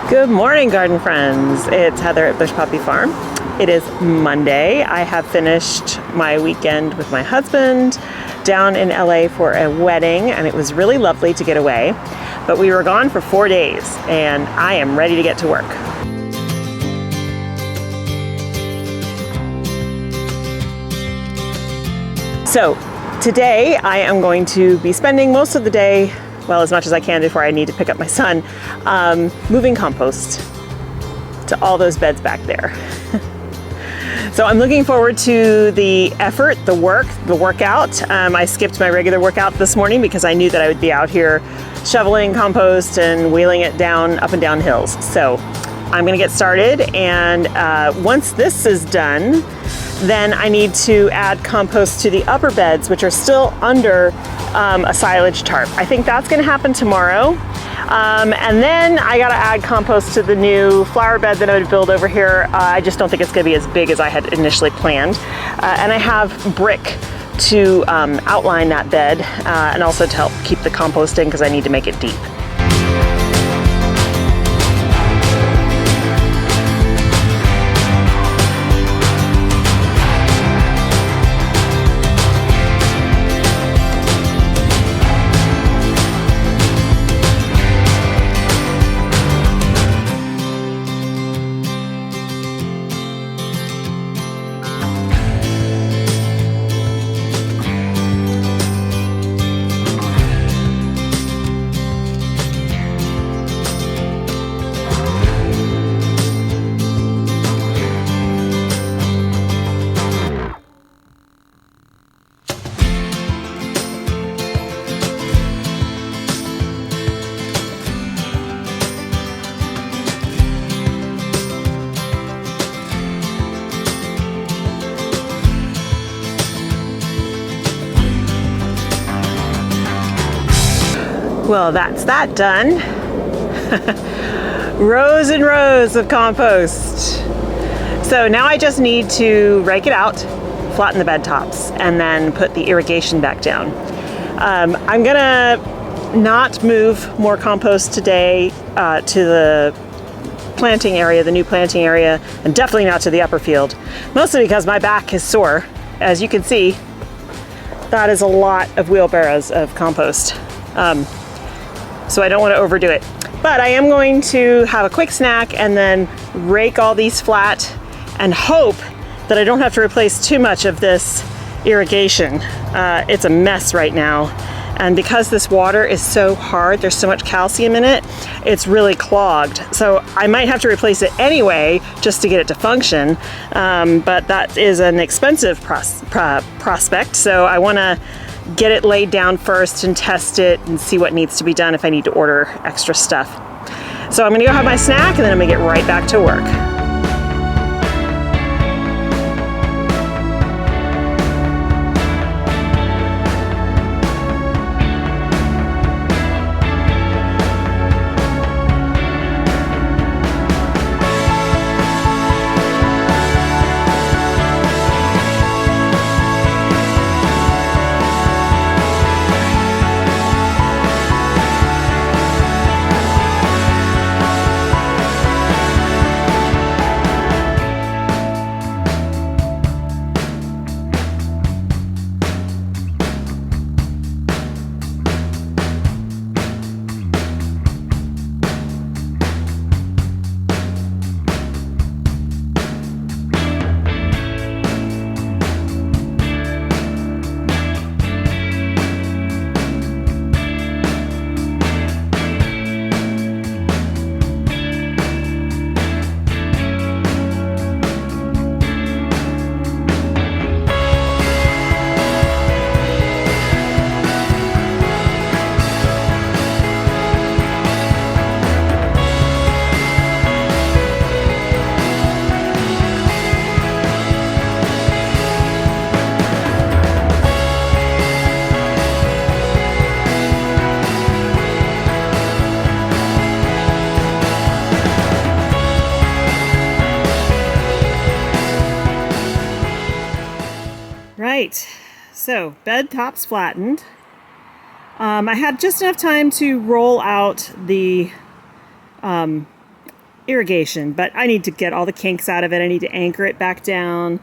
Good morning, garden friends. It's Heather at Bush Poppy Farm. It is Monday. I have finished my weekend with my husband down in LA for a wedding, and it was really lovely to get away. But we were gone for 4 days, and I am ready to get to work. So today I am going to be spending most of the day, well, as much as I can before I need to pick up my son, moving compost to all those beds back there. So I'm looking forward to the effort, the workout. I skipped my regular workout this morning because I knew that I would be out here shoveling compost and wheeling it down, up and down hills. So I'm gonna get started, and once this is done, then I need to add compost to the upper beds, which are still under a silage tarp. I think that's gonna happen tomorrow. And then I gotta add compost to the new flower bed that I would build over here. I just don't think it's gonna be as big as I had initially planned. And I have brick to outline that bed and also to help keep the compost in because I need to make it deep. Well, that's that done. Rows and rows of compost. So now I just need to rake it out, flatten the bed tops, and then put the irrigation back down. I'm gonna not move more compost today to the planting area, the new planting area, and definitely not to the upper field, mostly because my back is sore. As you can see, that is a lot of wheelbarrows of compost. So I don't want to overdo it. But I am going to have a quick snack and then rake all these flat and hope that I don't have to replace too much of this irrigation. It's a mess right now. And because this water is so hard, there's so much calcium in it, it's really clogged. So I might have to replace it anyway just to get it to function. But that is an expensive prospect. So I want to get it laid down first and test it and see what needs to be done if I need to order extra stuff. So I'm gonna go have my snack and then I'm gonna get right back to work. Right, so bed tops flattened. I had just enough time to roll out the irrigation, but I need to get all the kinks out of it. I need to anchor it back down,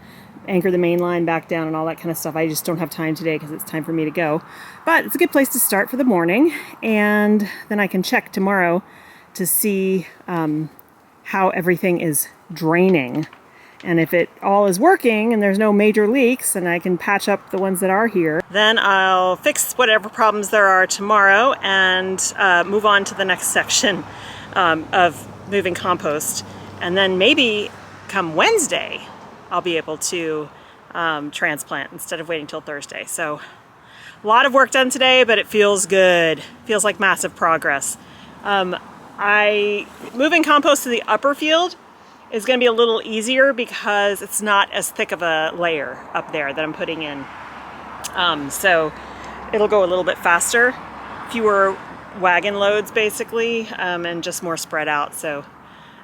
anchor the main line back down and all that kind of stuff. I just don't have time today because it's time for me to go. But it's a good place to start for the morning, and then I can check tomorrow to see how everything is draining. And if it all is working and there's no major leaks, and I can patch up the ones that are here, then I'll fix whatever problems there are tomorrow and move on to the next section of moving compost. And then maybe come Wednesday, I'll be able to transplant instead of waiting till Thursday. So a lot of work done today, but it feels good. Feels like massive progress. Moving compost to the upper field is going to be a little easier because it's not as thick of a layer up there that I'm putting in. So it'll go a little bit faster, fewer wagon loads basically, and just more spread out. So,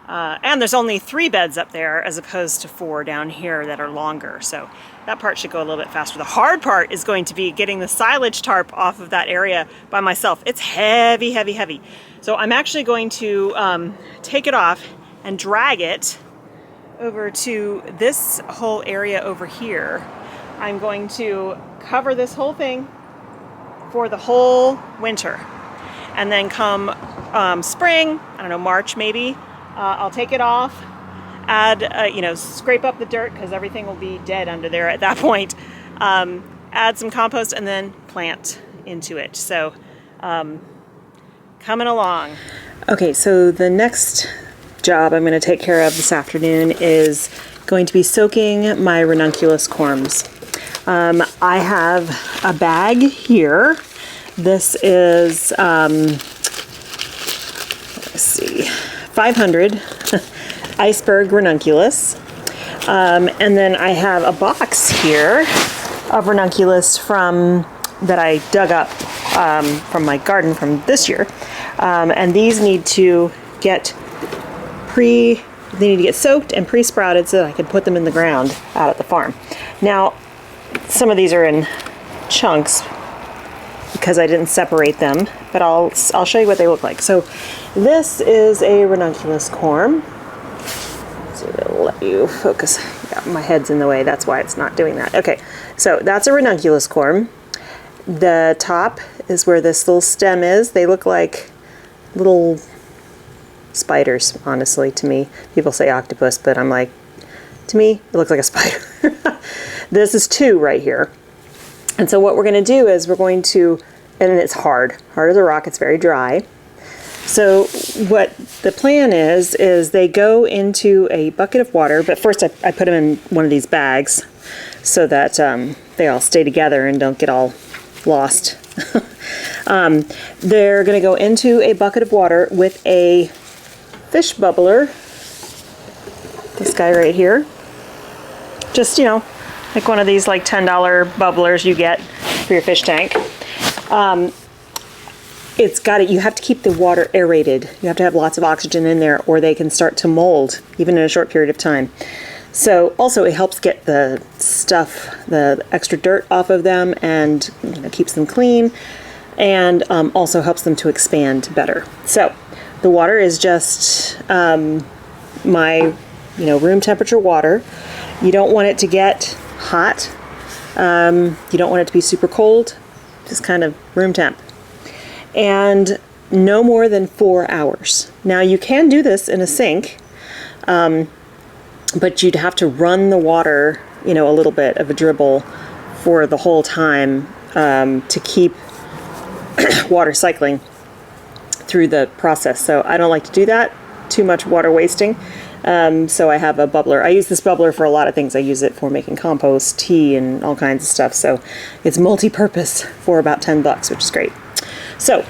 and there's only 3 beds up there as opposed to 4 down here that are longer. So that part should go a little bit faster. The hard part is going to be getting the silage tarp off of that area by myself. It's heavy, heavy, heavy. So I'm actually going to take it off and drag it over to this whole area over here. I'm going to cover this whole thing for the whole winter. And then come spring, I don't know, March maybe, I'll take it off, add, scrape up the dirt because everything will be dead under there at that point. Add some compost and then plant into it. So coming along. Okay, so the next job I'm going to take care of this afternoon is going to be soaking my ranunculus corms. I have a bag here. This is, let's see, 500 iceberg ranunculus. And then I have a box here of ranunculus that I dug up from my garden from this year. And these need to get soaked and pre-sprouted so that I can put them in the ground out at the farm. Now, some of these are in chunks because I didn't separate them, but I'll show you what they look like. So this is a ranunculus corm. So I'll let you focus. Yeah, my head's in the way, that's why it's not doing that. Okay, so that's a ranunculus corm. The top is where this little stem is. They look like little spiders, honestly, to me. People say octopus, but I'm like, to me, it looks like a spider. This is 2 right here. And so what we're going to do is we're going to, and it's hard as a rock, it's very dry. So what the plan is they go into a bucket of water, but first I put them in one of these bags so that they all stay together and don't get all lost. They're going to go into a bucket of water with a fish bubbler, this guy right here, just, like one of these like $10 bubblers you get for your fish tank. You have to keep the water aerated. You have to have lots of oxygen in there or they can start to mold even in a short period of time. So also it helps get the extra dirt off of them and keeps them clean, and also helps them to expand better. So the water is just my room temperature water. You don't want it to get hot. You don't want it to be super cold, just kind of room temp. And no more than 4 hours. Now you can do this in a sink, but you'd have to run the water, a little bit of a dribble for the whole time to keep water cycling through the process. So I don't like to do that, too much water wasting. So I have a bubbler. I use this bubbler for a lot of things. I use it for making compost, tea, and all kinds of stuff. So it's multi-purpose for about $10, which is great. So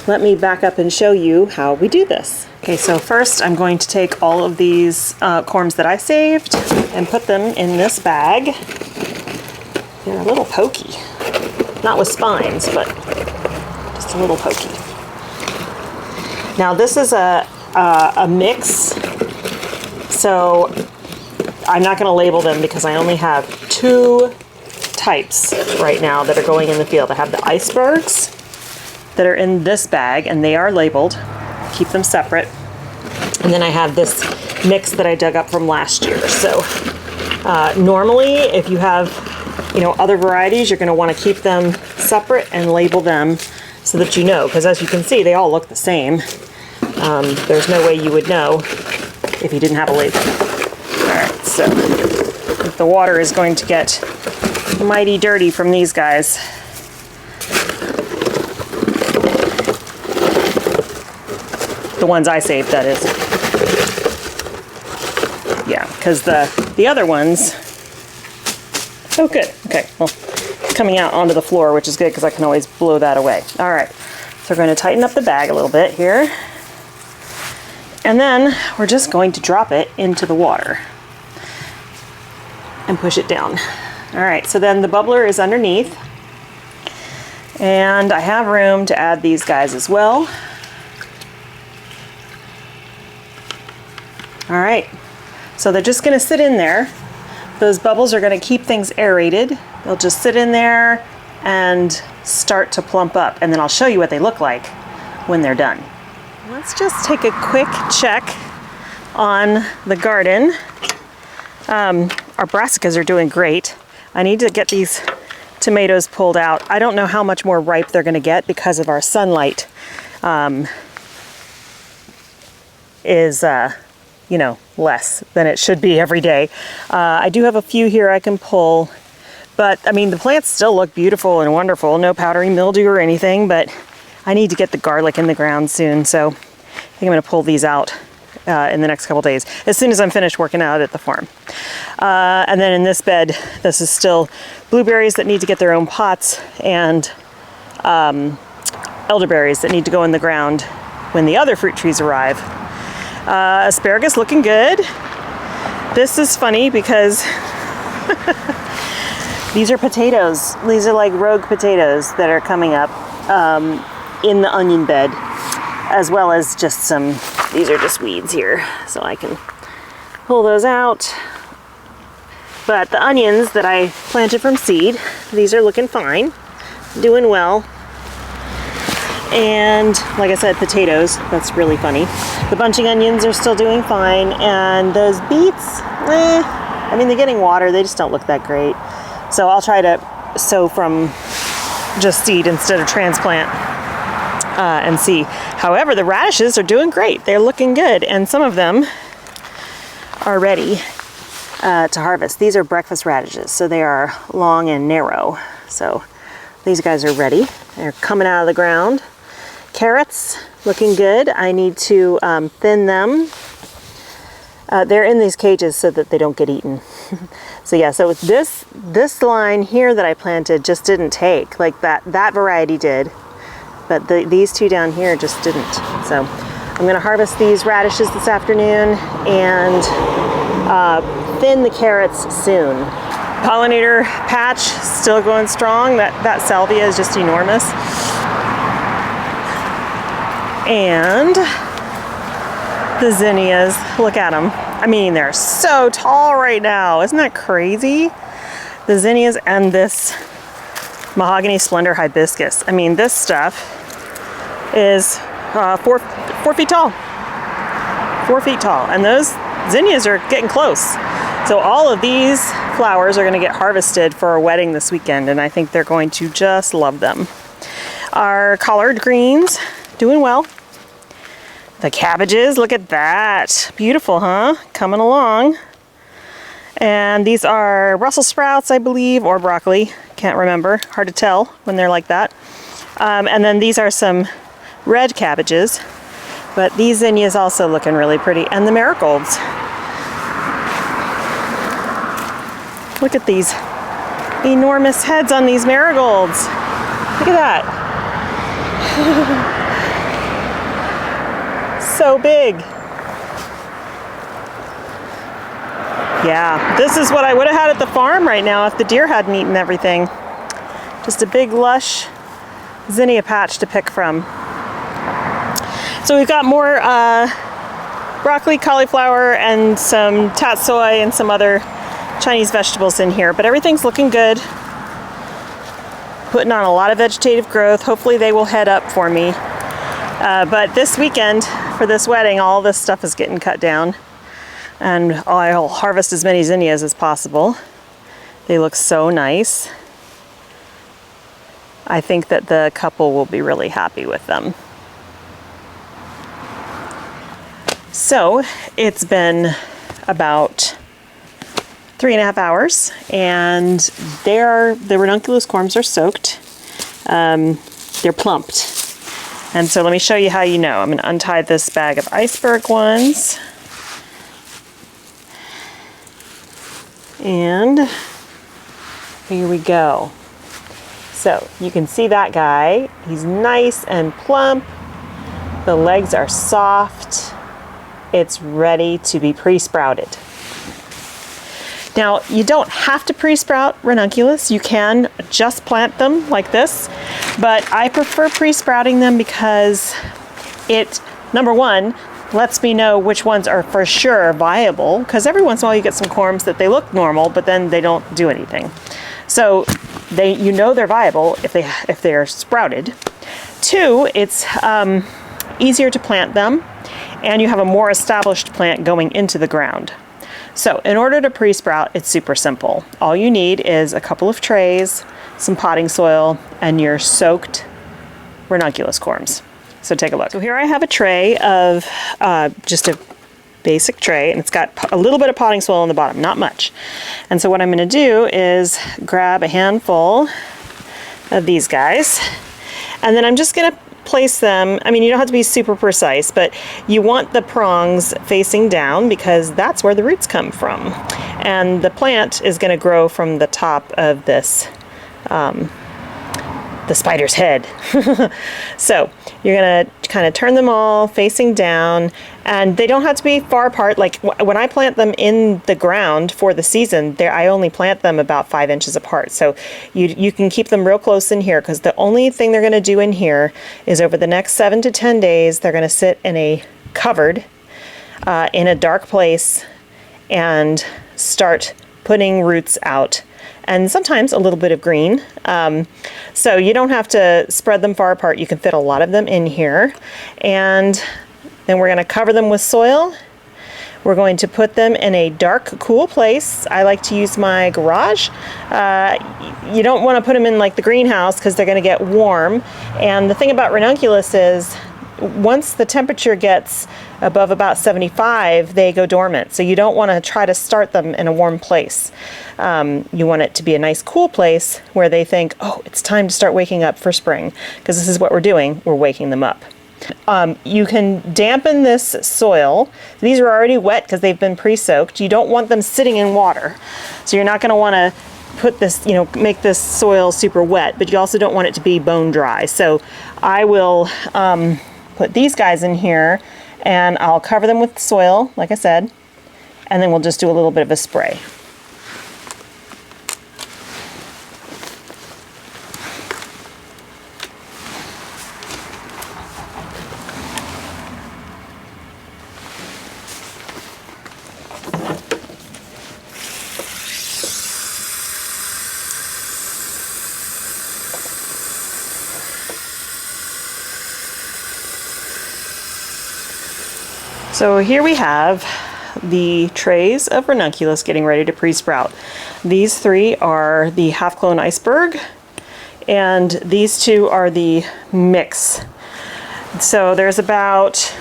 let me back up and show you how we do this. Okay, so first I'm going to take all of these corms that I saved and put them in this bag. They're a little pokey. Not with spines, but just a little pokey. Now this is a mix, so I'm not going to label them because I only have 2 types right now that are going in the field. I have the icebergs that are in this bag and they are labeled. Keep them separate. And then I have this mix that I dug up from last year. So normally if you have, you know, other varieties, you're going to want to keep them separate and label them so that you know, because as you can see, they all look the same. There's no way you would know if you didn't have a label. All right, so the water is going to get mighty dirty from these guys. The ones I saved, that is. Yeah, because the other ones... Oh, good. Okay, well, it's coming out onto the floor, which is good because I can always blow that away. All right, so we're going to tighten up the bag a little bit here. And then we're just going to drop it into the water and push it down. All right, so then the bubbler is underneath. And I have room to add these guys as well. All right, so they're just gonna sit in there. Those bubbles are gonna keep things aerated. They'll just sit in there and start to plump up, and then I'll show you what they look like when they're done. Let's just take a quick check on the garden. Our brassicas are doing great. I need to get these tomatoes pulled out. I don't know how much more ripe they're gonna get because of our sunlight is you know, less than it should be every day. I do have a few here I can pull, but I mean, the plants still look beautiful and wonderful. No powdery mildew or anything, but I need to get the garlic in the ground soon. So I think I'm gonna pull these out in the next couple days, as soon as I'm finished working out at the farm. And then in this bed, this is still blueberries that need to get their own pots and elderberries that need to go in the ground when the other fruit trees arrive. Asparagus looking good. This is funny because these are potatoes. These are like rogue potatoes that are coming up in the onion bed, as well as just some, these are just weeds here, so I can pull those out. But the onions that I planted from seed, these are looking fine, doing well. And like I said, potatoes, that's really funny. The bunching onions are still doing fine, and those beets, I mean, they're getting water, they just don't look that great. So I'll try to sow from just seed instead of transplant and see. However, the radishes are doing great. They're looking good, and some of them are ready to harvest. These are breakfast radishes, so they are long and narrow. So these guys are ready. They're coming out of the ground. Carrots, looking good. I need to thin them. They're in these cages so that they don't get eaten. So yeah, so this line here that I planted just didn't take. Like that variety did, but these two down here just didn't. So I'm gonna harvest these radishes this afternoon and thin the carrots soon. Pollinator patch still going strong. That salvia is just enormous. And the zinnias, look at them. I mean, they're so tall right now. Isn't that crazy? The zinnias and this mahogany splendor hibiscus. I mean, this stuff is 4 feet tall. 4 feet tall. And those zinnias are getting close. So all of these flowers are going to get harvested for our wedding this weekend, and I think they're going to just love them. Our collard greens, doing well. The cabbages, look at that. Beautiful, huh? Coming along. And these are Brussels sprouts, I believe, or broccoli. Can't remember. Hard to tell when they're like that. And then these are some red cabbages. But these zinnias also looking really pretty. And the marigolds. Look at these enormous heads on these marigolds. Look at that. So big. Yeah, this is what I would have had at the farm right now if the deer hadn't eaten everything. Just a big lush zinnia patch to pick from. So we've got more broccoli, cauliflower, and some tatsoi and some other Chinese vegetables in here, but everything's looking good. Putting on a lot of vegetative growth. Hopefully they will head up for me. But this weekend, for this wedding, all this stuff is getting cut down. And I'll harvest as many zinnias as possible. They look so nice. I think that the couple will be really happy with them. So it's been about 3.5 hours, and the ranunculus corms are soaked. They're plumped. And so let me show you how you know. I'm going to untie this bag of iceberg ones. And here we go. So you can see that guy. He's nice and plump. The legs are soft. It's ready to be pre-sprouted. Now, you don't have to pre-sprout ranunculus. You can just plant them like this, but I prefer pre-sprouting them because it, number one, lets me know which ones are for sure viable, because every once in a while you get some corms that they look normal, but then they don't do anything. So you know they're viable if they're sprouted. Two, it's easier to plant them, and you have a more established plant going into the ground. So in order to pre-sprout, it's super simple. All you need is a couple of trays, some potting soil, and your soaked ranunculus corms. So take a look. So here I have a tray of just a basic tray, and it's got a little bit of potting soil on the bottom, not much. And so what I'm going to do is grab a handful of these guys, and then I'm just going to place them. I mean, you don't have to be super precise, but you want the prongs facing down because that's where the roots come from. And the plant is going to grow from the top of this, the spider's head. So you're going to kind of turn them all facing down, and they don't have to be far apart. Like when I plant them in the ground for the season, I only plant them about 5 inches apart. So you can keep them real close in here, because the only thing they're going to do in here is over the next 7 to 10 days, they're going to sit in a covered, in a dark place, and start putting roots out. And sometimes a little bit of green. So you don't have to spread them far apart. You can fit a lot of them in here. And then we're going to cover them with soil. We're going to put them in a dark, cool place. I like to use my garage. You don't want to put them in like the greenhouse because they're going to get warm. And the thing about ranunculus is once the temperature gets above about 75, they go dormant. So you don't want to try to start them in a warm place. You want it to be a nice cool place where they think, oh, it's time to start waking up for spring, because this is what we're doing. We're waking them up. You can dampen this soil. These are already wet because they've been pre-soaked. You don't want them sitting in water. So you're not going to want to put this, make this soil super wet, but you also don't want it to be bone dry. So I will put these guys in here, and I'll cover them with soil, like I said, and then we'll just do a little bit of a spray. So here we have the trays of ranunculus getting ready to pre-sprout. These 3 are the half-clone iceberg, and these 2 are the mix. So there's about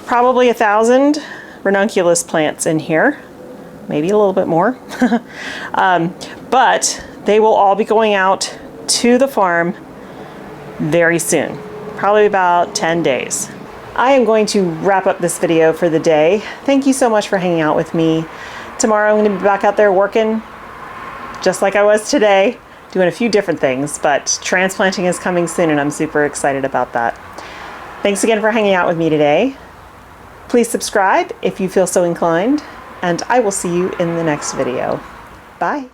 probably 1,000 ranunculus plants in here, maybe a little bit more. But they will all be going out to the farm very soon, probably about 10 days. I am going to wrap up this video for the day. Thank you so much for hanging out with me. Tomorrow I'm going to be back out there working just like I was today, doing a few different things, but transplanting is coming soon and I'm super excited about that. Thanks again for hanging out with me today. Please subscribe if you feel so inclined, and I will see you in the next video. Bye.